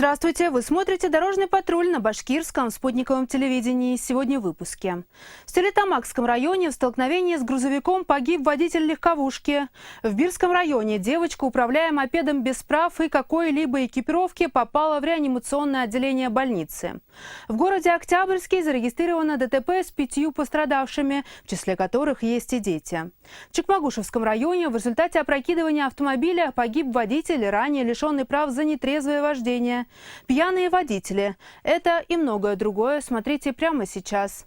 Здравствуйте! Вы смотрите «Дорожный патруль» на башкирском спутниковом телевидении. Сегодня в выпуске. В Стерлитамакском районе в столкновении с грузовиком погиб водитель легковушки. В Бирском районе девочка, управляя мопедом без прав и какой-либо экипировки, попала в реанимационное отделение больницы. В городе Октябрьский зарегистрировано ДТП с 5 пострадавшими, в числе которых есть и дети. В Чекмагушевском районе в результате опрокидывания автомобиля погиб водитель, ранее лишенный прав за нетрезвое вождение. Пьяные водители. Это и многое другое смотрите прямо сейчас.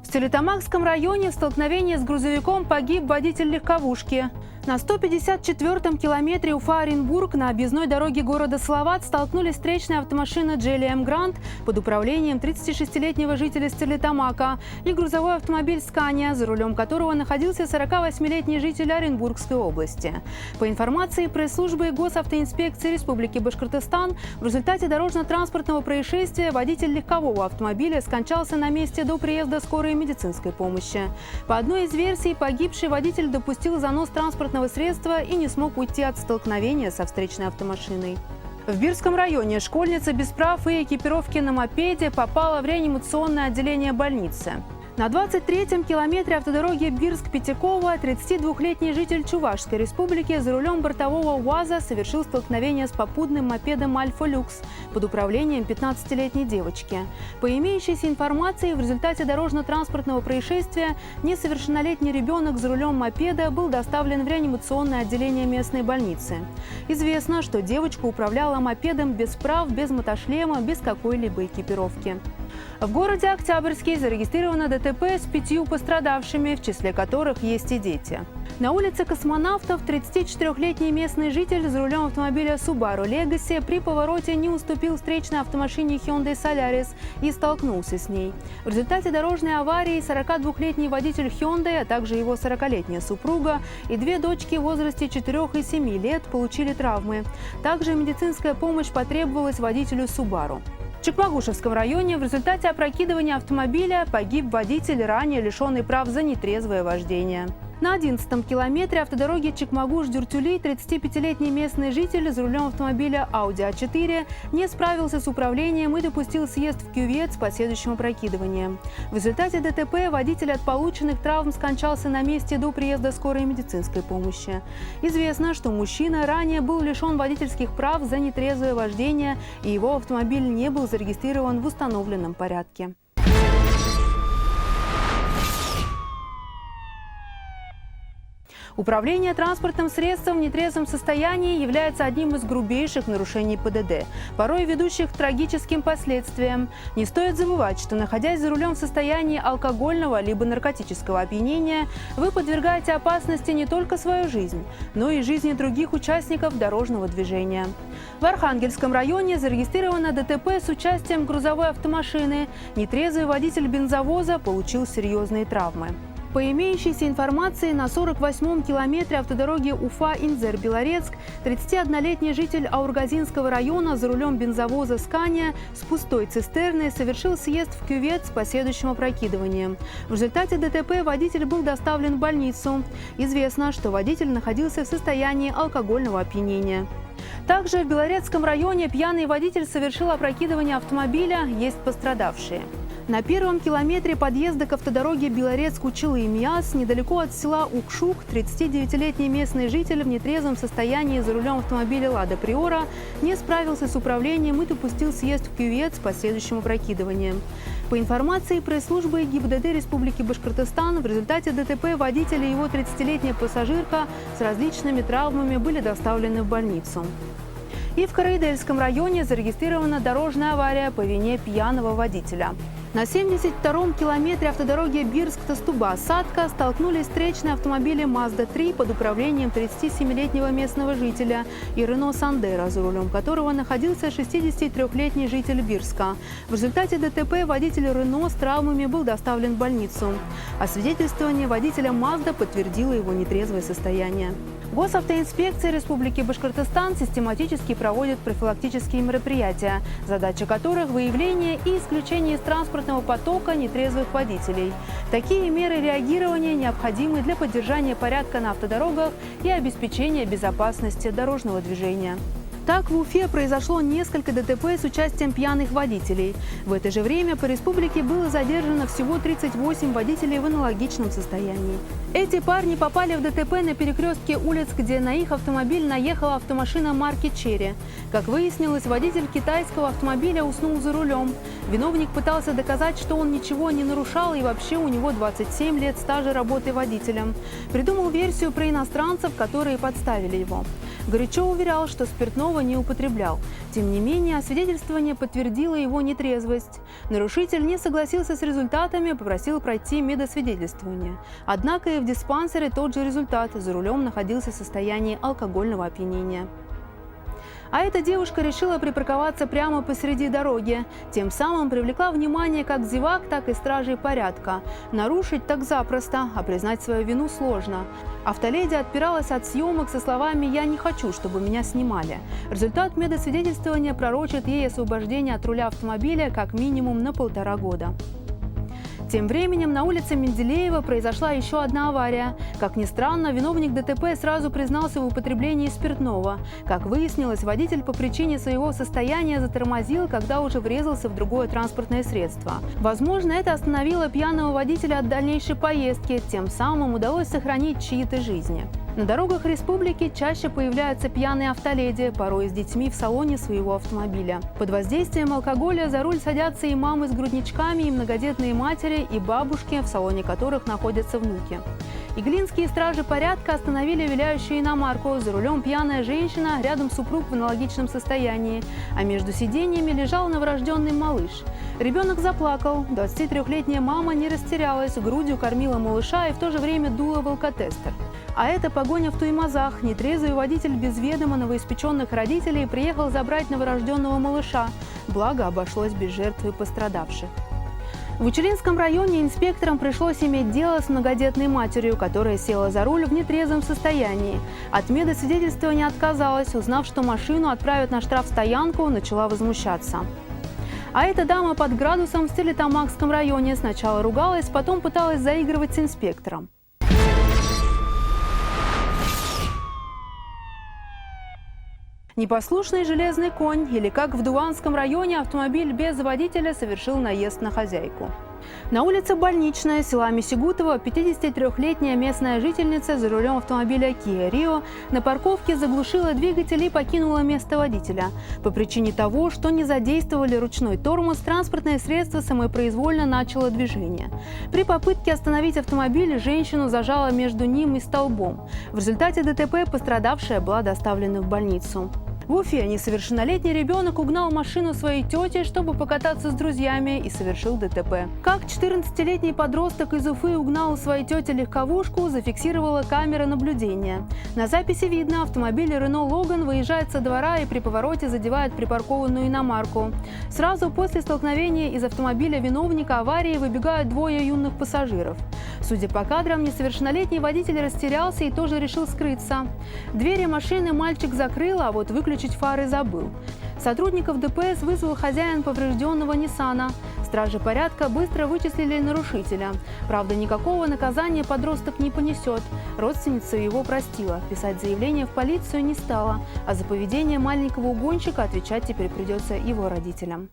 В Стерлитамакском районе в столкновении с грузовиком погиб водитель легковушки. На 154-м километре Уфа-Оренбург на объездной дороге города Салават столкнулись встречная автомашина Джелли М. Грант под управлением 36-летнего жителя Стерлитамака и грузовой автомобиль Скания, за рулем которого находился 48-летний житель Оренбургской области. По информации пресс-службы Госавтоинспекции Республики Башкортостан, в результате дорожно-транспортного происшествия водитель легкового автомобиля скончался на месте до приезда скорой медицинской помощи. По одной из версий, погибший водитель допустил занос транспортного средства и не смог уйти от столкновения со встречной автомашиной. В Бирском районе школьница без прав и экипировки на мопеде попала в реанимационное отделение больницы. На 23-м километре автодороги Бирск-Пятяково 32-летний житель Чувашской республики за рулем бортового УАЗа совершил столкновение с попутным мопедом «Альфа Люкс» под управлением 15-летней девочки. По имеющейся информации, в результате дорожно-транспортного происшествия несовершеннолетний ребенок за рулем мопеда был доставлен в реанимационное отделение местной больницы. Известно, что девочка управляла мопедом без прав, без мотошлема, без какой-либо экипировки. В городе Октябрьский зарегистрировано ДТП с 5 пострадавшими, в числе которых есть и дети. На улице Космонавтов 34-летний местный житель за рулем автомобиля Subaru Legacy при повороте не уступил встречной автомашине Hyundai Solaris и столкнулся с ней. В результате дорожной аварии 42-летний водитель Hyundai, а также его 40-летняя супруга и 2 дочки в возрасте 4 и 7 лет получили травмы. Также медицинская помощь потребовалась водителю Subaru. В Чекмагушевском районе в результате опрокидывания автомобиля погиб водитель, ранее лишенный прав за нетрезвое вождение. На 11-м километре автодороги Чекмагуш-Дюртюли 35-летний местный житель за рулем автомобиля Audi A4 не справился с управлением и допустил съезд в кювет с последующим опрокидыванием. В результате ДТП водитель от полученных травм скончался на месте до приезда скорой медицинской помощи. Известно, что мужчина ранее был лишен водительских прав за нетрезвое вождение, и его автомобиль не был зарегистрирован в установленном порядке. Управление транспортным средством в нетрезвом состоянии является одним из грубейших нарушений ПДД, порой ведущих к трагическим последствиям. Не стоит забывать, что, находясь за рулем в состоянии алкогольного либо наркотического опьянения, вы подвергаете опасности не только свою жизнь, но и жизни других участников дорожного движения. В Архангельском районе зарегистрировано ДТП с участием грузовой автомашины. Нетрезвый водитель бензовоза получил серьезные травмы. По имеющейся информации, на 48-м километре автодороги Уфа-Инзер-Белорецк 31-летний житель Аургазинского района за рулем бензовоза «Скания» с пустой цистерной совершил съезд в кювет с последующим опрокидыванием. В результате ДТП водитель был доставлен в больницу. Известно, что водитель находился в состоянии алкогольного опьянения. Также в Белорецком районе пьяный водитель совершил опрокидывание автомобиля, есть пострадавшие. На 1-м километре подъезда к автодороге Белорецк-Училы-Миас, недалеко от села Укшук, 39-летний местный житель в нетрезвом состоянии за рулем автомобиля «Лада Приора» не справился с управлением и допустил съезд в кювет с последующим опрокидыванием. По информации пресс-службы ГИБДД Республики Башкортостан, в результате ДТП водитель и его 30-летняя пассажирка с различными травмами были доставлены в больницу. И в Караидельском районе зарегистрирована дорожная авария по вине пьяного водителя. На 72-м километре автодороги Бирск-Тастуба-Сатка столкнулись встречные автомобили Mazda-3 под управлением 37-летнего местного жителя и Рено Сандеро, за рулем которого находился 63-летний житель Бирска. В результате ДТП водитель Рено с травмами был доставлен в больницу. Освидетельствование водителя Mazda подтвердило его нетрезвое состояние. Госавтоинспекция Республики Башкортостан систематически проводит профилактические мероприятия, задача которых – выявление и исключение из транспортного потока нетрезвых водителей. Такие меры реагирования необходимы для поддержания порядка на автодорогах и обеспечения безопасности дорожного движения. Так, в Уфе произошло несколько ДТП с участием пьяных водителей. В это же время по республике было задержано всего 38 водителей в аналогичном состоянии. Эти парни попали в ДТП на перекрестке улиц, где на их автомобиль наехала автомашина марки «Черри». Как выяснилось, водитель китайского автомобиля уснул за рулем. Виновник пытался доказать, что он ничего не нарушал и вообще у него 27 лет стажа работы водителем. Придумал версию про иностранцев, которые подставили его. Горячо уверял, что спиртного не употреблял. Тем не менее, освидетельствование подтвердило его нетрезвость. Нарушитель не согласился с результатами, попросил пройти медосвидетельствование. Однако и в диспансере тот же результат – за рулем находился в состоянии алкогольного опьянения. А эта девушка решила припарковаться прямо посреди дороги. Тем самым привлекла внимание как зевак, так и стражей порядка. Нарушить так запросто, а признать свою вину сложно. Автоледи отпиралась от съемок со словами «Я не хочу, чтобы меня снимали». Результат медосвидетельствования пророчит ей освобождение от руля автомобиля как минимум на 1,5 года. Тем временем на улице Менделеева произошла еще одна авария. Как ни странно, виновник ДТП сразу признался в употреблении спиртного. Как выяснилось, водитель по причине своего состояния затормозил, когда уже врезался в другое транспортное средство. Возможно, это остановило пьяного водителя от дальнейшей поездки, тем самым удалось сохранить чьи-то жизни. На дорогах республики чаще появляются пьяные автоледи, порой с детьми в салоне своего автомобиля. Под воздействием алкоголя за руль садятся и мамы с грудничками, и многодетные матери, и бабушки, в салоне которых находятся внуки. Иглинские стражи порядка остановили виляющую иномарку. За рулем пьяная женщина, рядом супруг в аналогичном состоянии, а между сиденьями лежал новорожденный малыш. Ребенок заплакал. 23-летняя мама не растерялась, грудью кормила малыша и в то же время дула в алкотестер. А это погоня в Туймазах. Нетрезвый водитель без ведома новоиспеченных родителей приехал забрать новорожденного малыша. Благо, обошлось без жертв и пострадавших. В Учелинском районе инспекторам пришлось иметь дело с многодетной матерью, которая села за руль в нетрезвом состоянии. От медосвидетельствования отказалась, узнав, что машину отправят на штрафстоянку, начала возмущаться. А эта дама под градусом в Стерлитамакском районе сначала ругалась, потом пыталась заигрывать с инспектором. Непослушный железный конь, или как в Дуванском районе автомобиль без водителя совершил наезд на хозяйку. На улице Больничная села Мисигутова 53-летняя местная жительница за рулем автомобиля Kia Rio на парковке заглушила двигатель и покинула место водителя. По причине того, что не задействовали ручной тормоз, транспортное средство самопроизвольно начало движение. При попытке остановить автомобиль женщину зажало между ним и столбом. В результате ДТП пострадавшая была доставлена в больницу. В Уфе несовершеннолетний ребенок угнал машину своей тети, чтобы покататься с друзьями, и совершил ДТП. Как 14-летний подросток из Уфы угнал у своей тети легковушку, зафиксировала камера наблюдения. На записи видно, автомобиль Renault Logan выезжает со двора и при повороте задевает припаркованную иномарку. Сразу после столкновения из автомобиля виновника аварии выбегают двое юных пассажиров. Судя по кадрам, несовершеннолетний водитель растерялся и тоже решил скрыться. Двери машины мальчик закрыл, а вот выключить фары забыл. Сотрудников ДПС вызвал хозяин поврежденного Ниссана. Стражи порядка быстро вычислили нарушителя. Правда, никакого наказания подросток не понесет. Родственница его простила. Писать заявление в полицию не стала. А за поведение маленького угонщика отвечать теперь придется его родителям.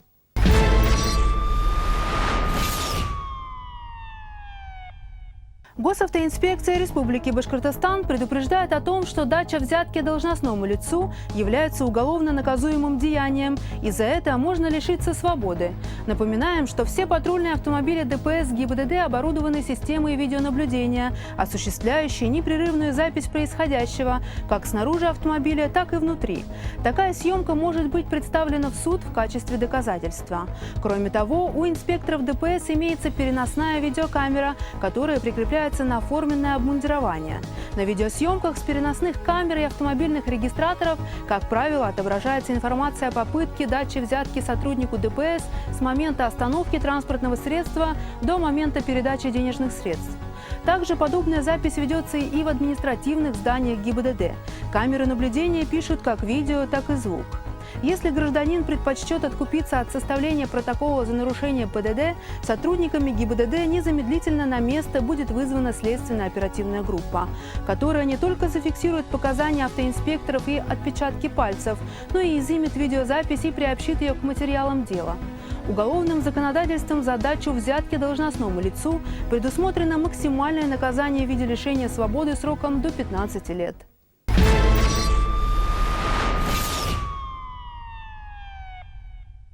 Госавтоинспекция Республики Башкортостан предупреждает о том, что дача взятки должностному лицу является уголовно наказуемым деянием, и за это можно лишиться свободы. Напоминаем, что все патрульные автомобили ДПС ГИБДД оборудованы системой видеонаблюдения, осуществляющей непрерывную запись происходящего как снаружи автомобиля, так и внутри. Такая съемка может быть представлена в суд в качестве доказательства. Кроме того, у инспекторов ДПС имеется переносная видеокамера, которая прикрепляется на оформленное обмундирование. На видеосъемках с переносных камер и автомобильных регистраторов, как правило, отображается информация о попытке дачи взятки сотруднику ДПС с момента остановки транспортного средства до момента передачи денежных средств. Также подобная запись ведется и в административных зданиях ГИБДД. Камеры наблюдения пишут как видео, так и звук. Если гражданин предпочтет откупиться от составления протокола за нарушение ПДД, сотрудниками ГИБДД незамедлительно на место будет вызвана следственная оперативная группа, которая не только зафиксирует показания автоинспекторов и отпечатки пальцев, но и изымет видеозапись и приобщит ее к материалам дела. Уголовным законодательством за дачу взятки должностному лицу предусмотрено максимальное наказание в виде лишения свободы сроком до 15 лет.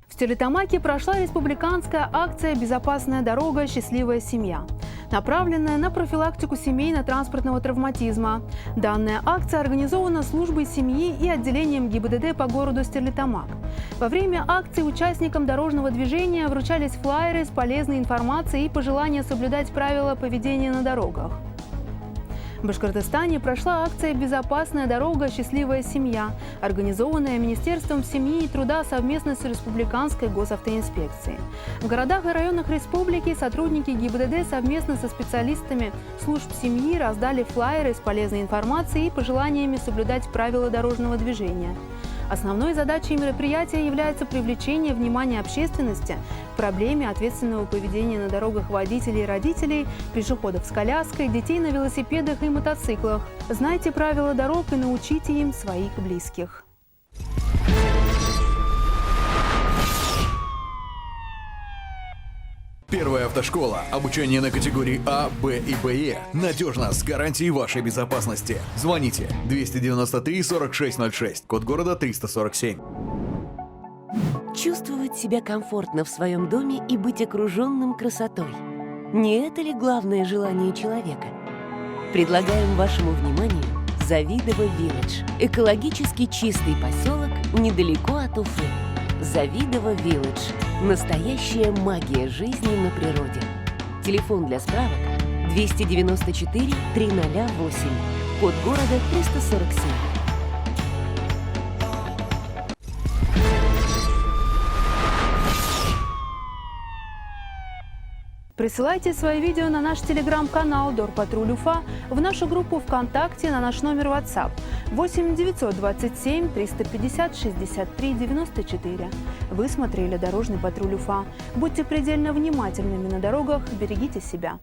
В Стерлитамаке прошла республиканская акция «Безопасная дорога. Счастливая семья», направленная на профилактику семейно-транспортного травматизма. Данная акция организована службой семьи и отделением ГИБДД по городу Стерлитамак. Во время акции участникам дорожного движения вручались флаеры с полезной информацией и пожелания соблюдать правила поведения на дорогах. В Башкортостане прошла акция «Безопасная дорога. Счастливая семья», организованная Министерством семьи и труда совместно с Республиканской госавтоинспекцией. В городах и районах республики сотрудники ГИБДД совместно со специалистами служб семьи раздали флаеры с полезной информацией и пожеланиями соблюдать правила дорожного движения. Основной задачей мероприятия является привлечение внимания общественности к проблеме ответственного поведения на дорогах водителей и родителей, пешеходов с коляской, детей на велосипедах и мотоциклах. Знайте правила дорог и научите им своих близких. Первая автошкола. Обучение на категории А, Б и БЕ. Надежно, с гарантией вашей безопасности. Звоните 293 4606, код города 347. Чувствовать себя комфортно в своем доме и быть окруженным красотой. Не это ли главное желание человека? Предлагаем вашему вниманию Завидово Вилледж. Экологически чистый поселок недалеко от Уфы. Завидово Вилледж. Настоящая магия жизни на природе. Телефон для справок 294 308. Код города 347. Присылайте свои видео на наш телеграм-канал Дорпатруль Уфа, в нашу группу ВКонтакте, на наш номер WhatsApp 8 927 350 63 94. Вы смотрели «Дорожный патруль Уфа». Будьте предельно внимательными на дорогах, берегите себя.